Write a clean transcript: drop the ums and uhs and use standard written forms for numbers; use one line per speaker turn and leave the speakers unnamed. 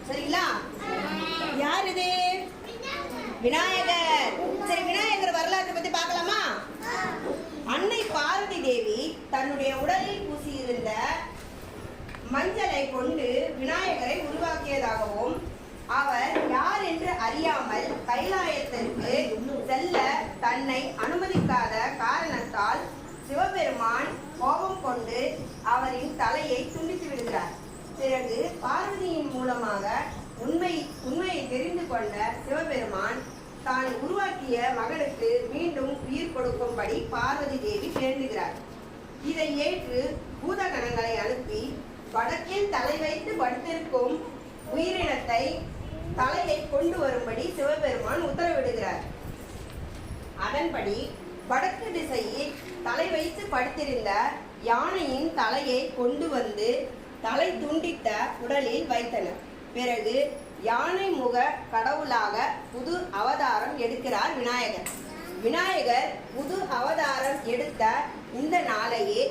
சரிங்களா? யார் இது? விநாயகர். சரி, விநாயகர் வரலாற்றை பத்தி பார்க்கலாமா? அன்னை பார்வதி தேவி தன்னுடைய உடலில் பூசியிருந்த மஞ்சளை கொண்டு விநாயகரை உருவாக்கியதாகவும் அவர் யார் என்று அறியாமல் கைலாயத்திற்கு செல்ல தன்னை அனுமதிக்காத காரணத்தால் சிவபெருமான் கோபம் கொண்டு அவரின் தலையை துண்டித்து விடுகிறார். பிறகு பார்வதியின் மூலமாக உண்மையை தெரிந்து கொண்ட சிவபெருமான் தான் உருவாக்கிய மகனுக்கு மீண்டும் உயிர் கொடுக்கும்படி பார்வதி தேவி வேண்டுகிறார். இதை ஏற்று பூதகணங்களை அனுப்பி வடக்கில் தலை வைத்து படுத்திருக்கும் உயிரினத்தை தலையை கொண்டு வரும்படி சிவபெருமான் உத்தரவிடுகிறார். அதன்படி வடக்கு திசையில் தலை வைத்து படுத்திருந்த யானையின் தலையை கொண்டு வந்து தலை துண்டித்த உடலில் வைத்தனர். பிறகு யானை முக கடவுளாக புது அவதாரம் எடுக்கிறார் விநாயகர். விநாயகர் புது அவதாரம் எடுத்த இந்த நாளையே